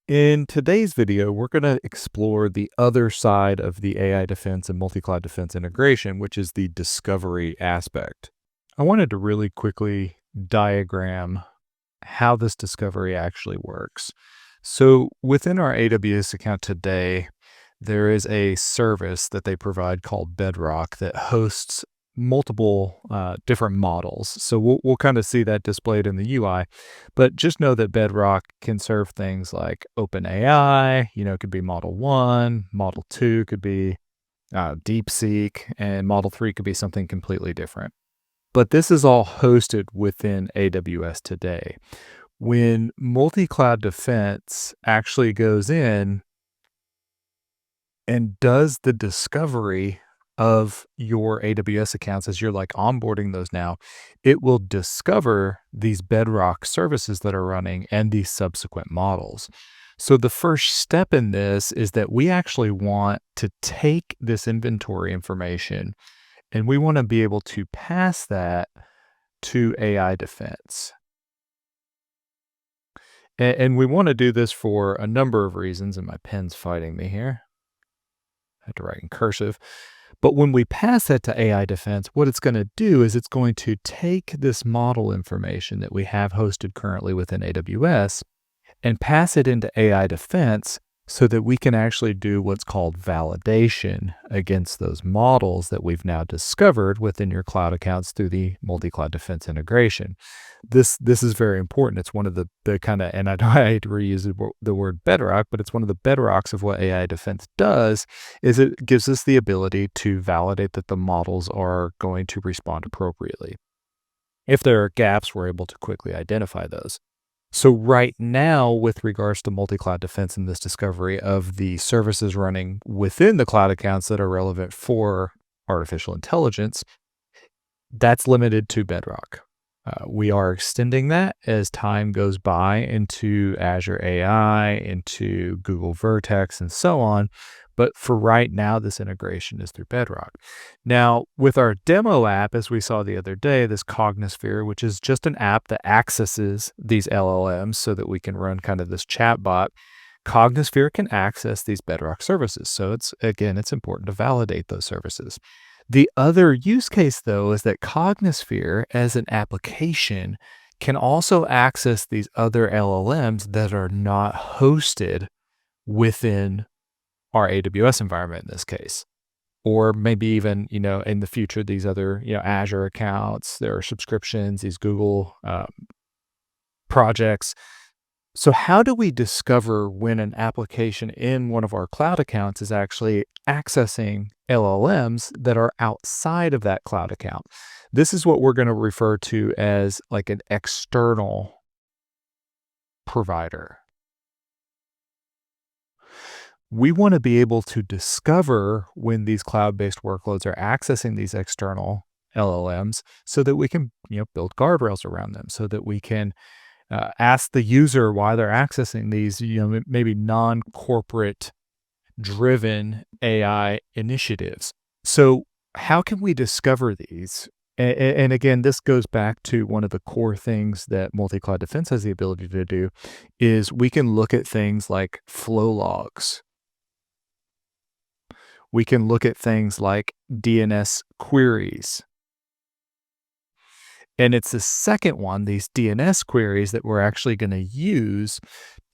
In today's video, we're going to explore the other side of the AI defense and multi-cloud defense integration, which is the discovery aspect. I wanted to really quickly diagram how this discovery actually works. So within our AWS account today, there is a service that they provide called Bedrock that hosts multiple different models. So we'll kind of see that displayed in the UI, but just know that Bedrock can serve things like OpenAI. It could be Model 1, Model 2 could be DeepSeek, and Model 3 could be something completely different. But this is all hosted within AWS today. When multi-cloud defense actually goes in and does the discovery of your AWS accounts as you're like onboarding those now, it will discover these Bedrock services that are running and these subsequent models. So the first step in this is that we actually want to take this inventory information and we want to be able to pass that to AI defense. And we want to do this for a number of reasons, and my pen's fighting me here. I have to write in cursive. But when we pass that to AI defense, what it's going to do is it's going to take this model information that we have hosted currently within AWS and pass it into AI defense so that we can actually do what's called validation against those models that we've now discovered within your cloud accounts through the multi-cloud defense integration. This is very important. It's one of the kind of, and I hate to reuse the word bedrock, but it's one of the bedrocks of what AI defense does is it gives us the ability to validate that the models are going to respond appropriately. If there are gaps, we're able to quickly identify those. So right now, with regards to multi-cloud defense and this discovery of the services running within the cloud accounts that are relevant for artificial intelligence, that's limited to Bedrock. We are extending that as time goes by into Azure AI, into Google Vertex, and so on. But for right now, this integration is through Bedrock. Now, with our demo app, as we saw the other day, this Cognisphere, which is just an app that accesses these LLMs so that we can run kind of this chatbot, Cognisphere can access these Bedrock services. So it's important to validate those services. The other use case, though, is that Cognisphere as an application can also access these other LLMs that are not hosted within our AWS environment in this case, or maybe even, in the future, these other, Azure accounts, there are subscriptions, these Google projects. So how do we discover when an application in one of our cloud accounts is actually accessing LLMs that are outside of that cloud account? This is what we're going to refer to as like an external provider. We want to be able to discover when these cloud-based workloads are accessing these external LLMs so that we can, build guardrails around them, so that we can ask the user why they're accessing these, maybe non-corporate driven AI initiatives. So how can we discover these? And again, this goes back to one of the core things that multi-cloud defense has the ability to do is we can look at things like flow logs. We can look at things like DNS queries. And it's the second one, these DNS queries, that we're actually going to use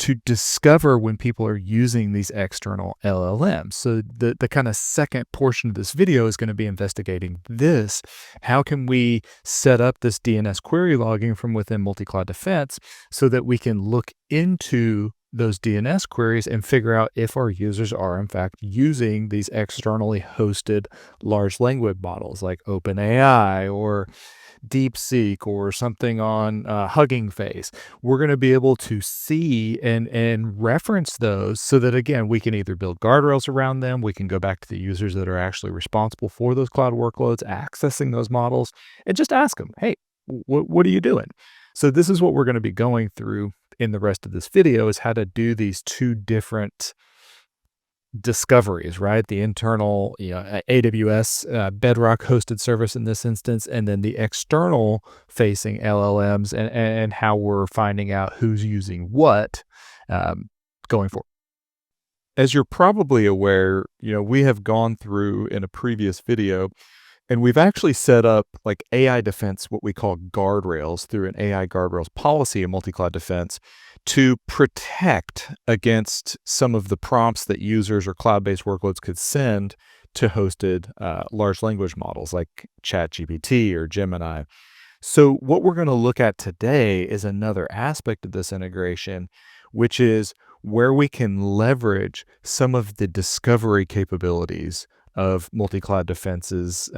to discover when people are using these external LLMs. So the kind of second portion of this video is going to be investigating this. How can we set up this DNS query logging from within multi-cloud defense so that we can look into those DNS queries and figure out if our users are in fact using these externally hosted large language models like OpenAI or DeepSeek or something on Hugging Face. We're going to be able to see and reference those so that, again, we can either build guardrails around them, we can go back to the users that are actually responsible for those cloud workloads, accessing those models, and just ask them, hey, what are you doing? So this is what we're going to be going through in the rest of this video is how to do these two different discoveries, right? The internal, AWS Bedrock hosted service in this instance, and then the external facing LLMs and how we're finding out who's using what. going forward. As you're probably aware, we have gone through in a previous video and we've actually set up like AI defense, what we call guardrails through an AI guardrails policy in multi-cloud defense to protect against some of the prompts that users or cloud-based workloads could send to hosted large language models like ChatGPT or Gemini. So, what we're going to look at today is another aspect of this integration, which is where we can leverage some of the discovery capabilities of multi-cloud defenses,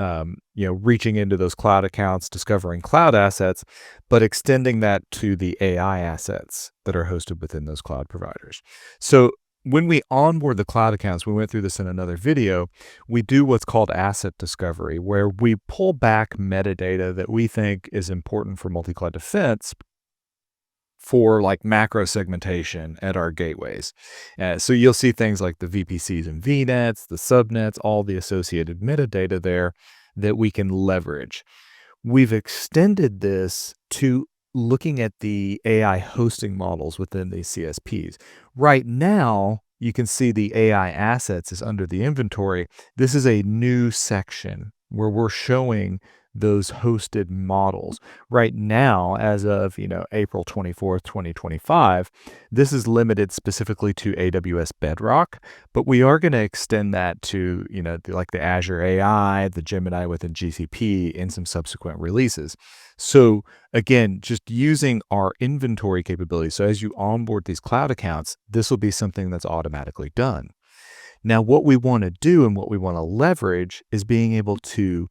reaching into those cloud accounts, discovering cloud assets, but extending that to the AI assets that are hosted within those cloud providers. So when we onboard the cloud accounts, we went through this in another video, we do what's called asset discovery, where we pull back metadata that we think is important for multi-cloud defense for like macro segmentation at our gateways. So you'll see things like the VPCs and VNets, the subnets, all the associated metadata there that we can leverage. We've extended this to looking at the AI hosting models within these CSPs. Right now, you can see the AI assets is under the inventory. This is a new section where we're showing those hosted models. Right now, as of, April 24th, 2025, this is limited specifically to AWS Bedrock, but we are going to extend that to, like the Azure AI, the Gemini within GCP in some subsequent releases. So again, just using our inventory capabilities. So as you onboard these cloud accounts, this will be something that's automatically done. Now, what we want to do and what we want to leverage is being able to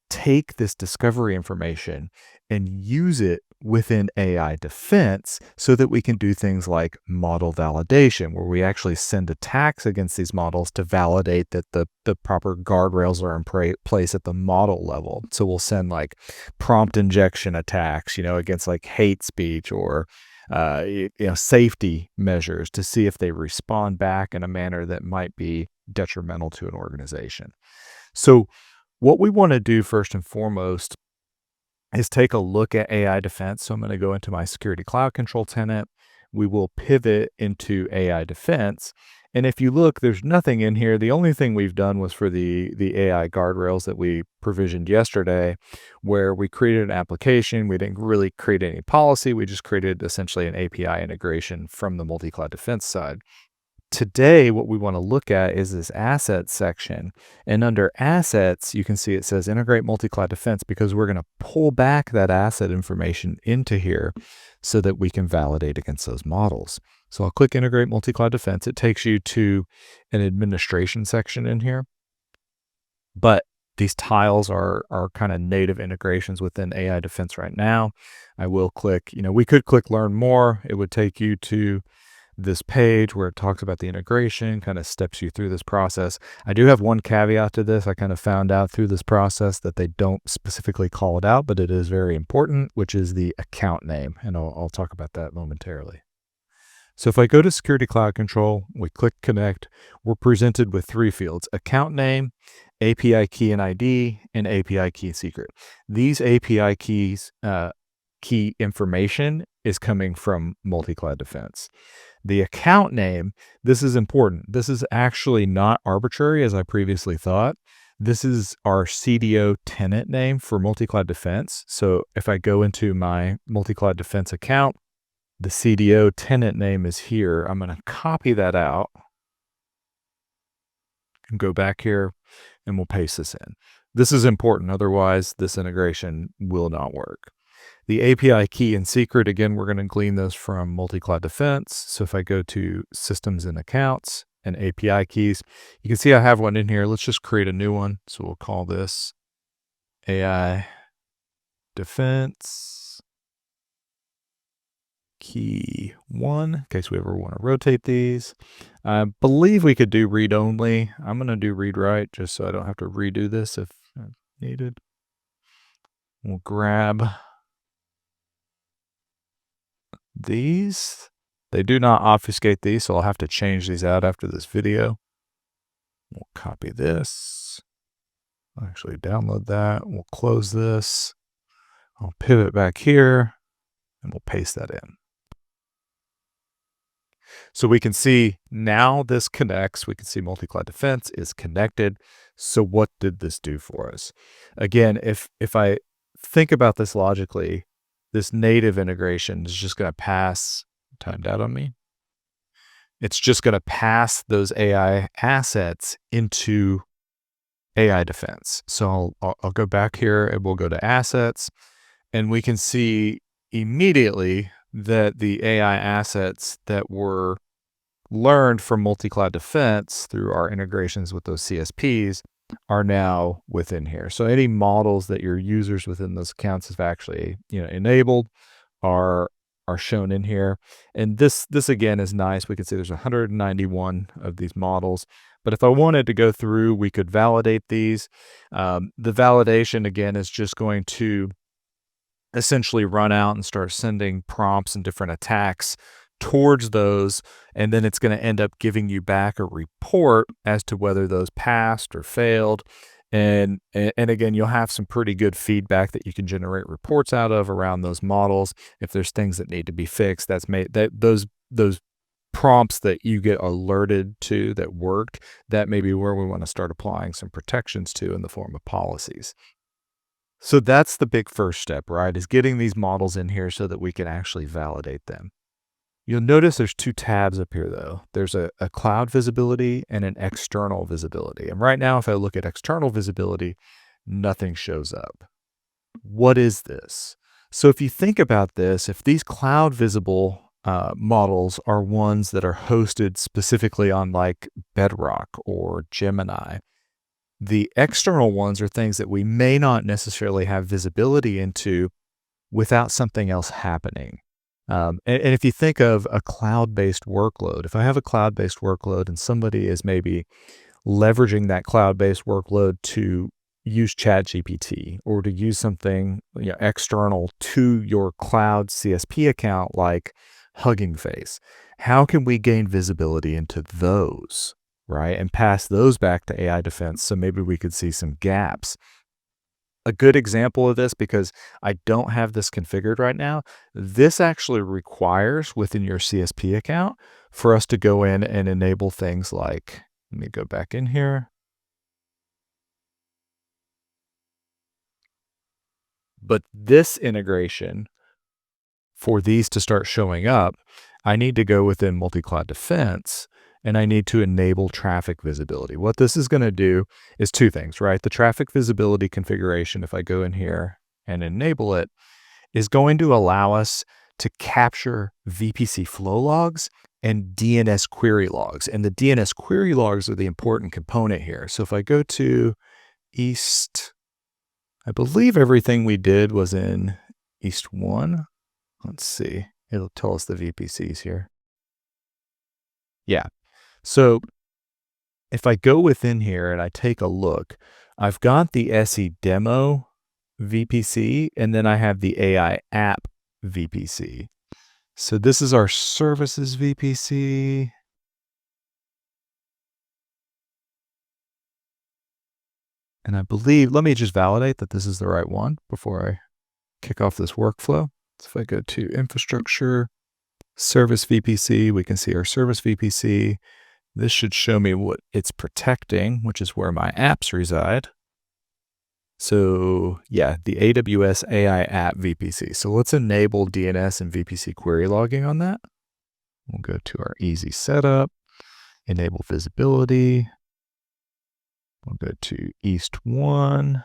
take this discovery information and use it within AI defense so that we can do things like model validation, where we actually send attacks against these models to validate that the proper guardrails are in place at the model level. So we'll send like prompt injection attacks, against like hate speech or safety measures to see if they respond back in a manner that might be detrimental to an organization. So what we want to do first and foremost is take a look at AI defense. So I'm going to go into my security cloud control tenant. We will pivot into AI defense. And if you look, there's nothing in here. The only thing we've done was for the AI guardrails that we provisioned yesterday, where we created an application. We didn't really create any policy. We just created essentially an API integration from the multi-cloud defense side. Today, what we want to look at is this assets section. And under assets, you can see it says integrate multi-cloud defense because we're going to pull back that asset information into here so that we can validate against those models. So I'll click integrate multi-cloud defense. It takes you to an administration section in here. But these tiles are kind of native integrations within AI defense right now. I will click, we could click learn more. It would take you to this page where it talks about the integration, kind of steps you through this process. I do have one caveat to this. I kind of found out through this process that they don't specifically call it out, but it is very important, which is the account name. And I'll talk about that momentarily. So if I go to Security Cloud Control, we click Connect, we're presented with three fields: account name, API key and ID, and API key secret. These API keys, key information is coming from multi-cloud defense. The account name, this is important. This is actually not arbitrary as I previously thought. This is our CDO tenant name for multi-cloud defense. So if I go into my multi-cloud defense account, the CDO tenant name is here. I'm going to copy that out and go back here and we'll paste this in. This is important. Otherwise, this integration will not work. The API key and secret, again, we're going to glean those from multi-cloud defense. So if I go to systems and accounts and API keys, you can see I have one in here. Let's just create a new one. So we'll call this AI defense key 1 in case we ever want to rotate these. I believe we could do read only. I'm going to do read write just so I don't have to redo this if needed. We'll grab these. They do not obfuscate these, so I'll have to change these out after this video. We'll copy this. I'll actually download that. We'll close this. I'll pivot back here and we'll paste that in. So we can see now this connects. We can see Multicloud Defense is connected. So what did this do for us? Again, if I think about this logically, this native integration is just going to pass, timed out on me. It's just going to pass those AI assets into AI Defense. So I'll go back here and we'll go to assets, and we can see immediately that the AI assets that were learned from Multicloud Defense through our integrations with those CSPs are now within here. So any models that your users within those accounts have actually, enabled are shown in here. And this again is nice. We can see there's 191 of these models. But if I wanted to go through, we could validate these. The validation again is just going to essentially run out and start sending prompts and different attacks towards those, and then it's going to end up giving you back a report as to whether those passed or failed. And again, you'll have some pretty good feedback that you can generate reports out of around those models. If there's things that need to be fixed, those prompts that you get alerted to that worked, that may be where we want to start applying some protections to in the form of policies. So that's the big first step, right? Is getting these models in here so that we can actually validate them. You'll notice there's two tabs up here though. There's a cloud visibility and an external visibility. And right now, if I look at external visibility, nothing shows up. What is this? So if you think about this, if these cloud visible models are ones that are hosted specifically on like Bedrock or Gemini, the external ones are things that we may not necessarily have visibility into without something else happening. And if you think of a cloud-based workload, if I have a cloud-based workload and somebody is maybe leveraging that cloud-based workload to use ChatGPT or to use something external to your cloud CSP account like Hugging Face, how can we gain visibility into those, right? And pass those back to AI Defense so maybe we could see some gaps. A good example of this, because I don't have this configured right now, this actually requires within your CSP account for us to go in and enable things like, let me go back in here. But this integration, for these to start showing up, I need to go within Multicloud Defense and I need to enable traffic visibility. What this is going to do is two things, right? The traffic visibility configuration, if I go in here and enable it, is going to allow us to capture VPC flow logs and DNS query logs. And the DNS query logs are the important component here. So if I go to East, I believe everything we did was in East 1. Let's see. It'll tell us the VPCs here. Yeah. So if I go within here and I take a look, I've got the SE demo VPC, and then I have the AI app VPC. So this is our services VPC. And I believe, let me just validate that this is the right one before I kick off this workflow. So if I go to infrastructure, service VPC, we can see our service VPC. This should show me what it's protecting, which is where my apps reside. So yeah, the AWS AI app VPC. So let's enable DNS and VPC query logging on that. We'll go to our easy setup, enable visibility. We'll go to East 1.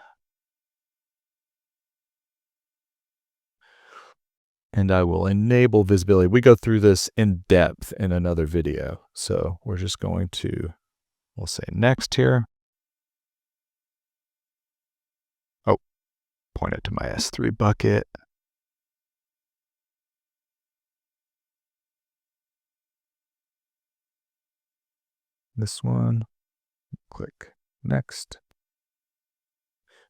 And I will enable visibility. We go through this in depth in another video. So we're just going to, we'll say next here. Oh, point it to my S3 bucket. This one, click next.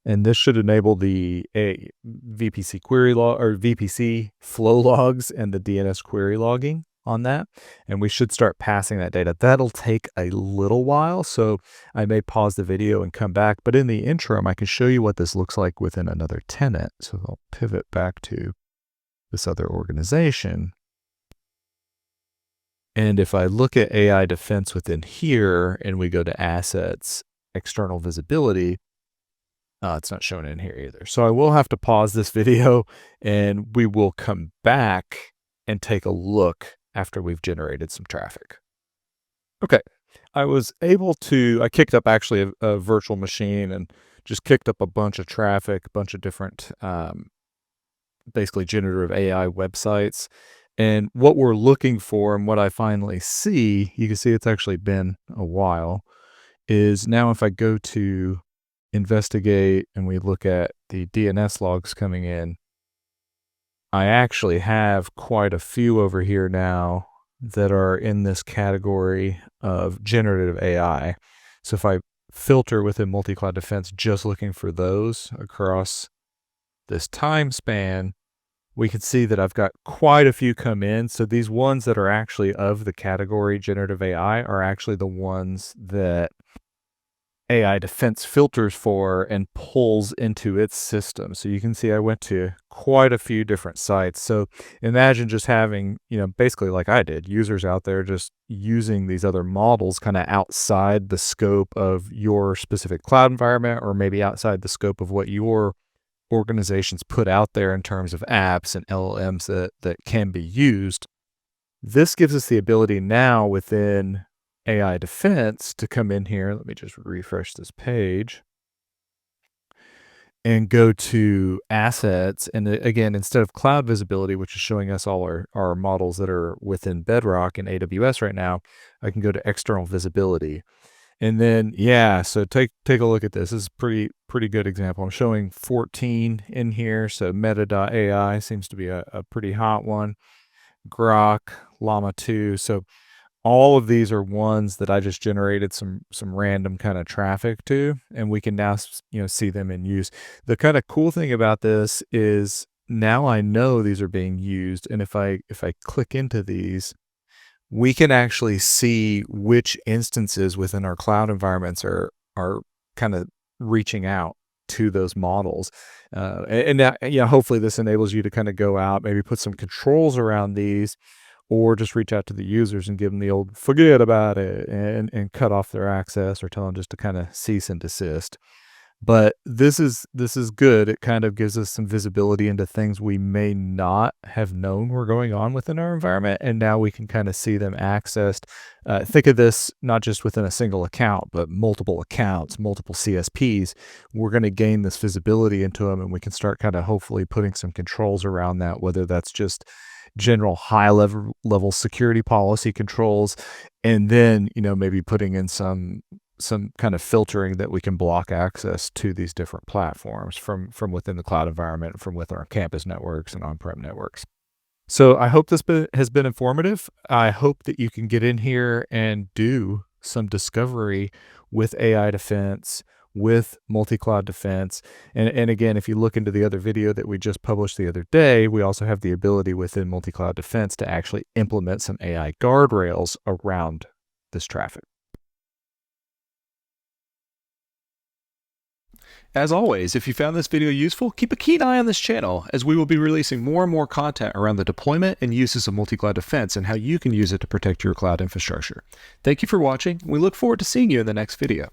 And this should enable the VPC query log or VPC flow logs and the DNS query logging on that. And we should start passing that data. That'll take a little while. So I may pause the video and come back. But in the interim, I can show you what this looks like within another tenant. So I'll pivot back to this other organization. And if I look at AI defense within here and we go to assets, external visibility, it's not shown in here either. So I will have to pause this video and we will come back and take a look after we've generated some traffic. Okay. I kicked up actually a virtual machine and just kicked up a bunch of traffic, a bunch of different, basically generative AI websites. And what we're looking for and what I finally see, you can see it's actually been a while, is now if I go to investigate and we look at the DNS logs coming in, I actually have quite a few over here now that are in this category of generative AI. So if I filter within Multicloud Defense just looking for those across this time span, we can see that I've got quite a few come in. So these ones that are actually of the category generative AI are actually the ones that AI Defense filters for and pulls into its system. So you can see I went to quite a few different sites. So imagine just having, basically like I did, users out there just using these other models kind of outside the scope of your specific cloud environment, or maybe outside the scope of what your organizations put out there in terms of apps and LLMs that can be used. This gives us the ability now within AI Defense to come in here. Let me just refresh this page and go to assets. And again, instead of cloud visibility, which is showing us all our models that are within Bedrock and AWS right now, I can go to external visibility. And then, so take a look at this. This is pretty good example. I'm showing 14 in here. So meta.ai seems to be a pretty hot one. Grok, Llama 2. So all of these are ones that I just generated some random kind of traffic to, and we can now, see them in use. The kind of cool thing about this is now I know these are being used. And if I click into these, we can actually see which instances within our cloud environments are kind of reaching out to those models. And hopefully this enables you to kind of go out, maybe put some controls around these, or just reach out to the users and give them the old forget about it and cut off their access, or tell them just to kind of cease and desist. But this is good. It kind of gives us some visibility into things we may not have known were going on within our environment, and now we can kind of see them accessed. Think of this not just within a single account, but multiple accounts, multiple CSPs. We're going to gain this visibility into them, and we can start kind of hopefully putting some controls around that, whether that's just general high level security policy controls, and then maybe putting in some kind of filtering that we can block access to these different platforms from within the cloud environment, from within our campus networks and on-prem networks. So I hope this has been informative. I hope that you can get in here and do some discovery with AI Defense, with Multicloud Defense. And again, if you look into the other video that we just published the other day, we also have the ability within Multicloud Defense to actually implement some AI guardrails around this traffic. As always, if you found this video useful, keep a keen eye on this channel, as we will be releasing more and more content around the deployment and uses of Multicloud Defense and how you can use it to protect your cloud infrastructure. Thank you for watching. We look forward to seeing you in the next video.